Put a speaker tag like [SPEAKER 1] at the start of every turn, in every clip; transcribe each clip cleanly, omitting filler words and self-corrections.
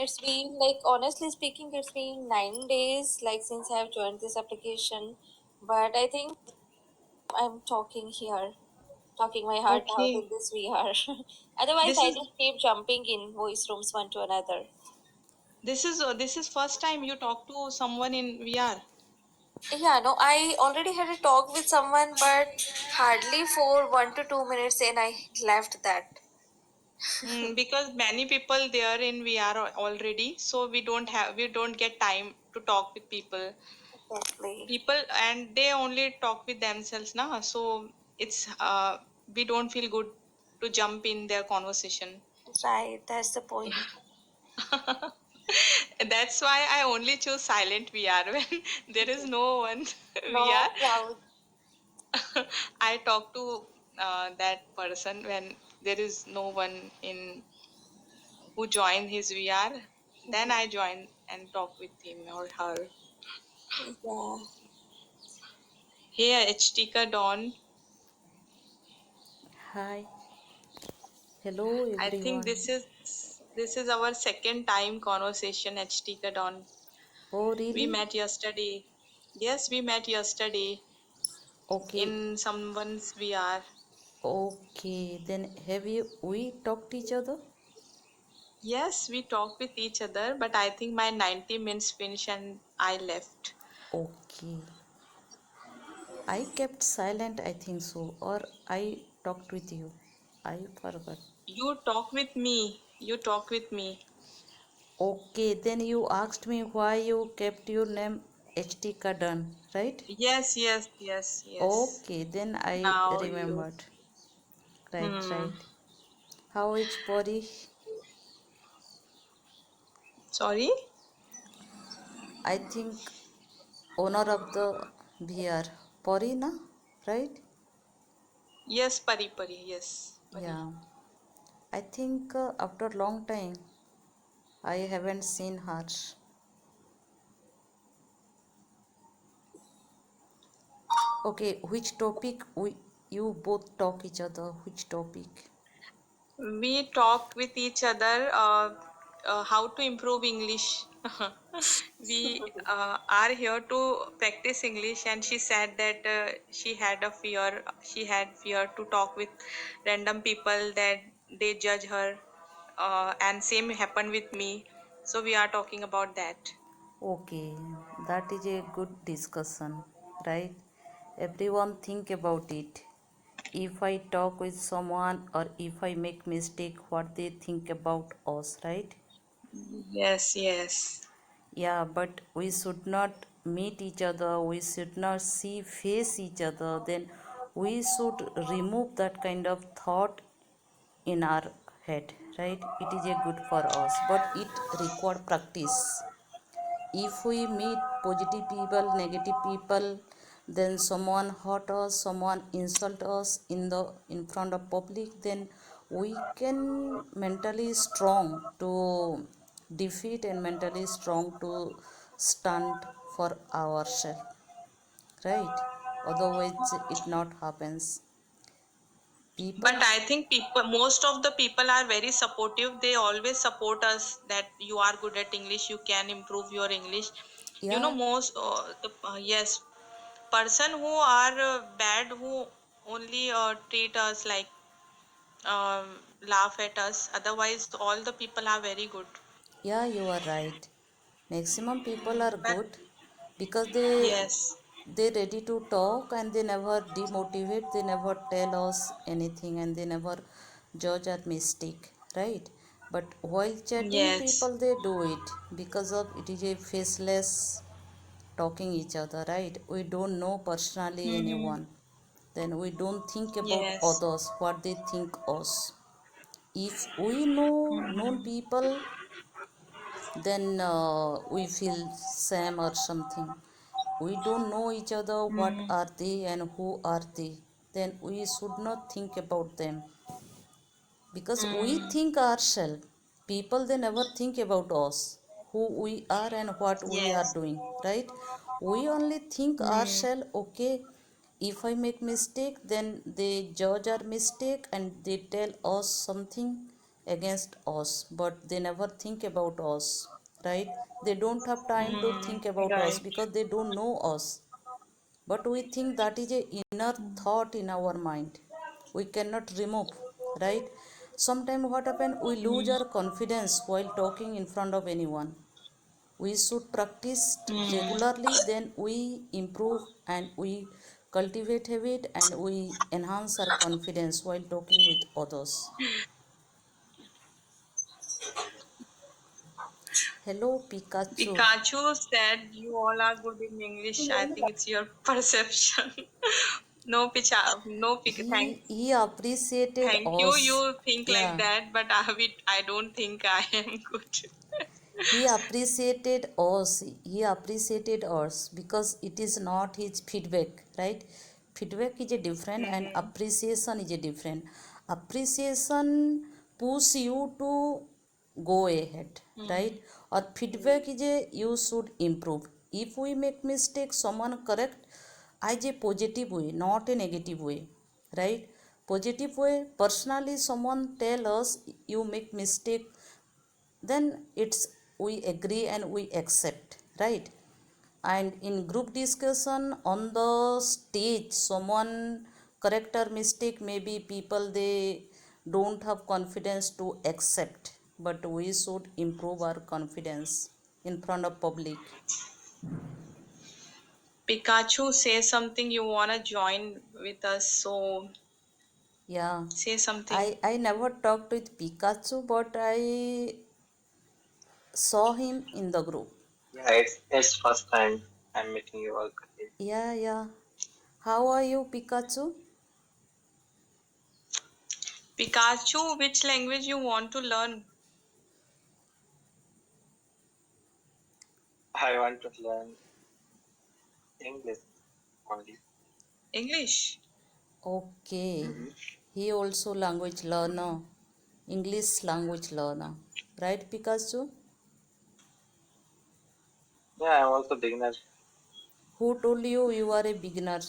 [SPEAKER 1] It's been like, honestly speaking, it's been 9 days like since I have joined this application. But I think I'm talking here, talking my heart out
[SPEAKER 2] Okay.
[SPEAKER 1] in this VR. Otherwise,
[SPEAKER 2] This
[SPEAKER 1] I
[SPEAKER 2] is
[SPEAKER 1] just keep jumping in voice rooms one to another.
[SPEAKER 2] this is first time you talk to someone in VR.
[SPEAKER 1] Yeah, no, I already had a talk with someone, but hardly for 1 to 2 minutes, and I left that.
[SPEAKER 2] Because many people there in VR already, so we don't get time to talk with people.
[SPEAKER 1] Exactly.
[SPEAKER 2] People and they only talk with themselves now, so it's we don't feel good to jump in their conversation.
[SPEAKER 1] Right, that's the point.
[SPEAKER 2] That's why I only choose silent VR when there is no one VR.
[SPEAKER 1] No crowd.
[SPEAKER 2] I talk to that person when there is no one in who join his VR. Then I join and talk with him or her.
[SPEAKER 1] Yeah.
[SPEAKER 2] Hey, HTK Dawn.
[SPEAKER 3] Hi, hello
[SPEAKER 2] I think
[SPEAKER 3] everyone.
[SPEAKER 2] this is our second time conversation, HTK Dawn.
[SPEAKER 3] Oh,
[SPEAKER 2] We
[SPEAKER 3] really?
[SPEAKER 2] met yesterday. Yes, we met yesterday
[SPEAKER 3] Okay,
[SPEAKER 2] in someone's VR.
[SPEAKER 3] okay. Then have you we talked each other?
[SPEAKER 2] Yes, we talked with each other, but I think my 90 minutes finished and I left.
[SPEAKER 3] Okay. I kept silent, I think so, or I talked with you. I forgot.
[SPEAKER 2] You talk with me. You talk with me.
[SPEAKER 3] Okay, then you asked me why you kept your name HT Kadan, right?
[SPEAKER 2] Yes, yes, yes, yes.
[SPEAKER 3] Okay, then I
[SPEAKER 2] Now you.
[SPEAKER 3] remembered. Right,
[SPEAKER 2] Hmm.
[SPEAKER 3] right. How is Pori?
[SPEAKER 2] Sorry?
[SPEAKER 3] I think owner of the VR. Pori, na? Right?
[SPEAKER 2] Yes, Pari Pari. Yes, Pari.
[SPEAKER 3] Yeah. I think after long time I haven't seen her. Okay, which topic we you both talk each other? Which topic?
[SPEAKER 2] We talk with each other how to improve English. We are here to practice English, and she said that she had a fear. She had fear to talk with random people that they judge her, and same happened with me. So we are talking about that.
[SPEAKER 3] Okay, that is a good discussion, right? Everyone think about it. If I talk with someone or if I make mistake, what they think about us, right?
[SPEAKER 2] Yes, yes.
[SPEAKER 3] Yeah, but we should not meet each other, we should not see face each other, then we should remove that kind of thought in our head, right? It is a good for us, but it require practice. If we meet positive people, negative people, then someone hurt us, someone insult us in front of public, then we can mentally strong to defeat and mentally strong to stand for ourselves, right? Otherwise it not happens.
[SPEAKER 2] But
[SPEAKER 3] People,
[SPEAKER 2] I think people, most of the people are very supportive. They always support us that you are good at English, you can improve your English. You know,
[SPEAKER 3] yeah,
[SPEAKER 2] most yes, person who are bad, who only treat us like laugh at us. Otherwise, all the people are very good.
[SPEAKER 3] yeah, you are right. Maximum people are
[SPEAKER 2] But
[SPEAKER 3] good because they
[SPEAKER 2] yes,
[SPEAKER 3] ready to talk and they never demotivate, they never tell us anything and they never judge our mistake, right? But while chatting
[SPEAKER 2] yes,
[SPEAKER 3] people they do it because of it is a faceless talking each other, right? We don't know personally
[SPEAKER 2] hmm,
[SPEAKER 3] anyone, then we don't think about
[SPEAKER 2] yes,
[SPEAKER 3] others what they think us. If we know known people, then we feel same or something. We don't know each other what
[SPEAKER 2] hmm,
[SPEAKER 3] are they and who are they, then we should not think about them because we
[SPEAKER 2] hmm,
[SPEAKER 3] think ourselves. People they never think about us, who we are and what we are
[SPEAKER 2] yes,
[SPEAKER 3] doing, right? We only think
[SPEAKER 2] hmm,
[SPEAKER 3] ourselves. Okay, if I make mistake, then they judge our mistake and they tell us something against us, but they never think about us, right? They don't have time to think about us
[SPEAKER 2] Right.
[SPEAKER 3] because they don't know us. But we think that is a inner thought in our mind. We cannot remove, right? Sometimes what happen, we lose our confidence while talking in front of anyone. We should practice regularly, then we improve and we cultivate habit and we enhance our confidence while talking with others. Hello Pikachu.
[SPEAKER 2] Pikachu said you all are good in English. I think it's your perception. No, no,
[SPEAKER 3] He appreciated
[SPEAKER 2] thank you.
[SPEAKER 3] us.
[SPEAKER 2] You think like
[SPEAKER 3] Yeah,
[SPEAKER 2] that, but I don't think I am good.
[SPEAKER 3] he appreciated us because it is not his feedback, right? Feedback is a different and
[SPEAKER 2] Mm-hmm.
[SPEAKER 3] appreciation is a different. Appreciation push you to go ahead, right? Or feedback is a you should improve. If we make mistake, someone correct as a positive way, not a negative way, right? Positive way, personally someone tell us you make mistake, then it's we agree and we accept, right? And in group discussion on the stage, someone correct or mistake, maybe people they don't have confidence to accept, but we should improve our confidence in front of public.
[SPEAKER 2] Pikachu, say something you wanna join with us. So
[SPEAKER 3] Yeah,
[SPEAKER 2] say
[SPEAKER 3] i
[SPEAKER 2] something.
[SPEAKER 3] i never talked with Pikachu, but I saw him in the group.
[SPEAKER 4] Yeah, it's first time I'm meeting you all.
[SPEAKER 3] Yeah, yeah. How are you, Pikachu?
[SPEAKER 2] Pikachu, which language you want to learn?
[SPEAKER 4] I want to learn English only.
[SPEAKER 2] English.
[SPEAKER 3] Okay,
[SPEAKER 4] Hmm.
[SPEAKER 3] he also language learner, English language learner, right Pikachu?
[SPEAKER 4] Yeah, I'm also beginner.
[SPEAKER 3] Who told you you are a beginner?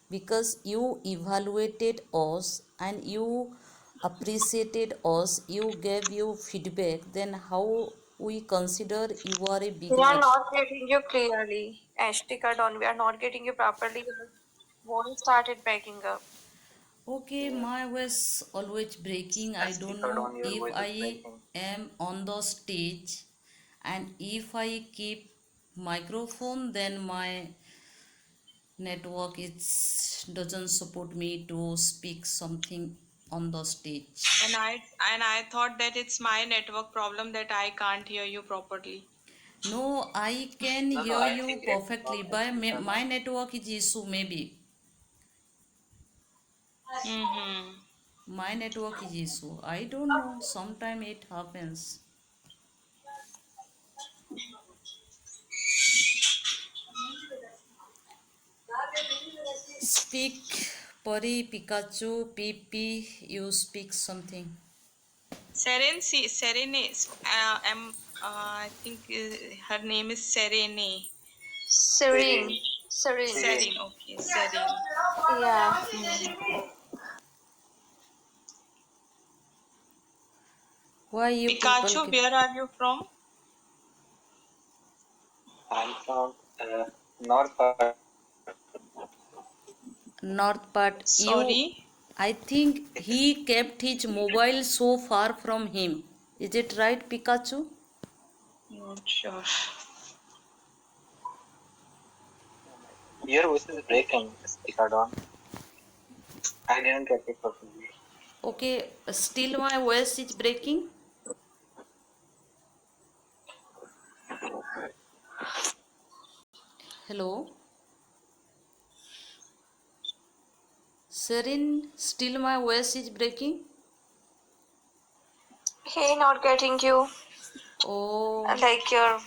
[SPEAKER 3] Because you evaluated us and you appreciated us, you gave you feedback, then how we consider you are a
[SPEAKER 1] We are
[SPEAKER 3] beginner?
[SPEAKER 1] not getting you clearly. Ashtika Don, we are not getting you properly. Your voice started breaking up.
[SPEAKER 3] Okay,
[SPEAKER 4] Yeah,
[SPEAKER 3] my voice always breaking. I
[SPEAKER 4] SD
[SPEAKER 3] don't
[SPEAKER 4] card
[SPEAKER 3] know
[SPEAKER 4] on your
[SPEAKER 3] if
[SPEAKER 4] voice is
[SPEAKER 3] I
[SPEAKER 4] breaking.
[SPEAKER 3] am on the stage and if I keep microphone, then my network is doesn't support me to speak something on the stage.
[SPEAKER 2] And I thought that it's my network problem that I can't hear you properly.
[SPEAKER 3] No, I can
[SPEAKER 4] No, no,
[SPEAKER 3] hear
[SPEAKER 4] I
[SPEAKER 3] you
[SPEAKER 4] think it's from
[SPEAKER 3] perfectly. By
[SPEAKER 4] SD card
[SPEAKER 3] my
[SPEAKER 4] on.
[SPEAKER 3] network is issue maybe.
[SPEAKER 2] Mm-hmm.
[SPEAKER 3] My network is issue. I don't know. Sometime it happens. Speak, Pari, Pikachu, Pee, you speak something.
[SPEAKER 2] Serene. I think her name is Serene.
[SPEAKER 1] Serene.
[SPEAKER 4] Serene.
[SPEAKER 1] Serene.
[SPEAKER 4] Serene.
[SPEAKER 2] Serene. Okay, Serene.
[SPEAKER 1] Yeah.
[SPEAKER 3] Why you people
[SPEAKER 2] Pikachu,
[SPEAKER 3] keep
[SPEAKER 2] where are you from?
[SPEAKER 4] I'm from north part.
[SPEAKER 3] north part? You,
[SPEAKER 2] Sorry,
[SPEAKER 3] I think he kept his mobile so far from him. Is it right, Pikachu?
[SPEAKER 2] not sure.
[SPEAKER 4] Your voice is breaking, SD card on. I didn't get it properly.
[SPEAKER 3] Okay, still my voice is breaking. Hello, Serin, still my voice is breaking.
[SPEAKER 1] Hey, not getting you.
[SPEAKER 3] Oh,
[SPEAKER 1] Like your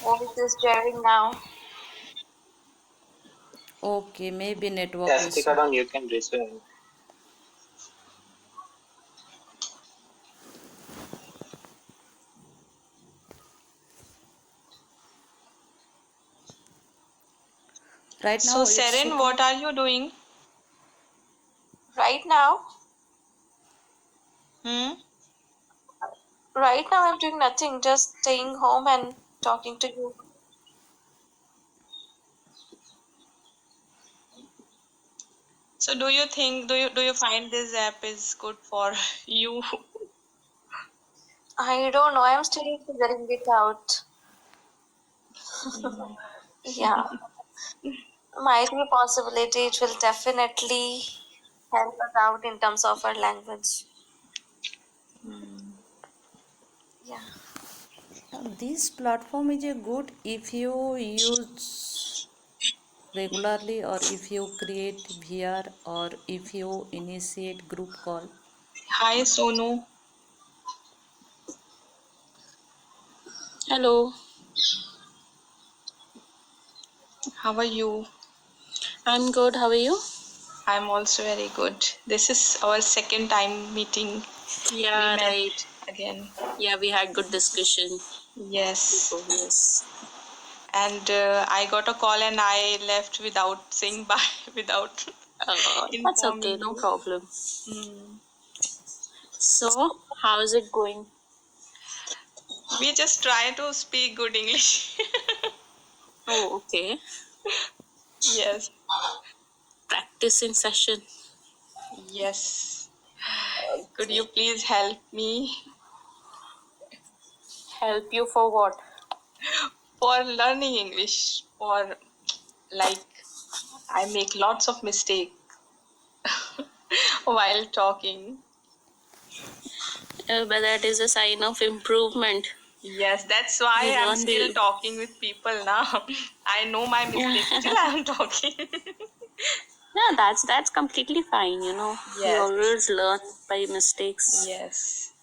[SPEAKER 1] voice is jarring now.
[SPEAKER 3] okay, maybe network
[SPEAKER 4] SD
[SPEAKER 3] issue.
[SPEAKER 4] card on, you can raise your hand.
[SPEAKER 3] Right
[SPEAKER 2] So,
[SPEAKER 3] now it's
[SPEAKER 2] Serene,
[SPEAKER 3] okay.
[SPEAKER 2] what are you doing?
[SPEAKER 1] Right now,
[SPEAKER 2] Hmm?
[SPEAKER 1] Right now, I'm doing nothing, just staying home and talking to you.
[SPEAKER 2] So do you think do you find this app is good for you?
[SPEAKER 1] I don't know, I'm still figuring it out. Yeah, might be a possibility. It will definitely help us out in terms of our language. Yeah.
[SPEAKER 3] This platform is a good if you use regularly, or if you create VR, or if you initiate group call.
[SPEAKER 2] Hi Sonu,
[SPEAKER 5] Hello,
[SPEAKER 2] how are you?
[SPEAKER 5] I'm good. How are you?
[SPEAKER 2] I'm also very good. This is our second time meeting. We
[SPEAKER 5] Yeah,
[SPEAKER 2] met
[SPEAKER 5] right.
[SPEAKER 2] again.
[SPEAKER 5] Yeah, we had good discussion
[SPEAKER 2] Yes.
[SPEAKER 5] before. Yes.
[SPEAKER 2] And I got a call and I left without saying bye, without
[SPEAKER 5] That's okay.
[SPEAKER 2] informing
[SPEAKER 5] No
[SPEAKER 2] you.
[SPEAKER 5] problem.
[SPEAKER 2] Hmm.
[SPEAKER 5] So, how is it going?
[SPEAKER 2] We just try to speak good English.
[SPEAKER 5] Oh, okay.
[SPEAKER 2] Yes.
[SPEAKER 5] Practicing session.
[SPEAKER 2] Yes. Could you please help me
[SPEAKER 5] Help you for what?
[SPEAKER 2] for learning English? For like, I make lots of mistakes while talking.
[SPEAKER 5] But that is a sign of improvement.
[SPEAKER 2] Yes, that's
[SPEAKER 5] You
[SPEAKER 2] why I'm
[SPEAKER 5] learn
[SPEAKER 2] still
[SPEAKER 5] the.
[SPEAKER 2] talking with people now. I know my mistakes, still
[SPEAKER 5] Yeah,
[SPEAKER 2] I'm talking.
[SPEAKER 5] that's completely fine. We
[SPEAKER 2] Yes,
[SPEAKER 5] always learn by mistakes.
[SPEAKER 2] yes.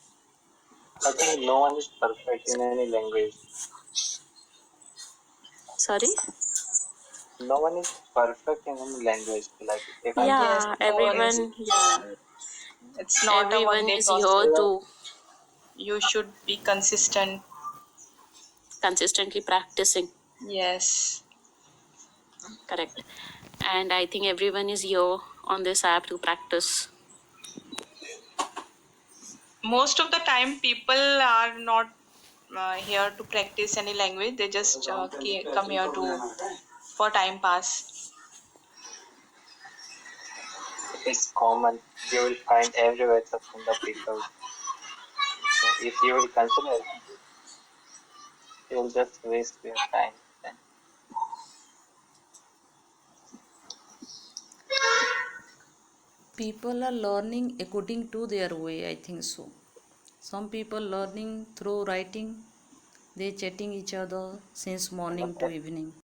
[SPEAKER 4] I think no one is perfect in any language.
[SPEAKER 5] Sorry.
[SPEAKER 4] No one is perfect in any language. Like if I'm
[SPEAKER 2] Yes,
[SPEAKER 5] Yeah,
[SPEAKER 2] no one is.
[SPEAKER 5] everyone. Yeah,
[SPEAKER 2] It's not a one
[SPEAKER 5] everyone
[SPEAKER 2] day
[SPEAKER 5] is
[SPEAKER 2] process.
[SPEAKER 5] here to
[SPEAKER 2] You should be consistent.
[SPEAKER 5] consistently practicing.
[SPEAKER 2] Yes.
[SPEAKER 5] Correct. And I think everyone is here on this app to practice.
[SPEAKER 2] Most of the time, people are not here to practice any language. They just come here to for time pass.
[SPEAKER 4] it's common, you will find everywhere such kind of people. So if you will consider, you will just waste your time. Then
[SPEAKER 3] People are learning according to their way, I think so. Some people learning through writing, they chatting each other since morning to evening.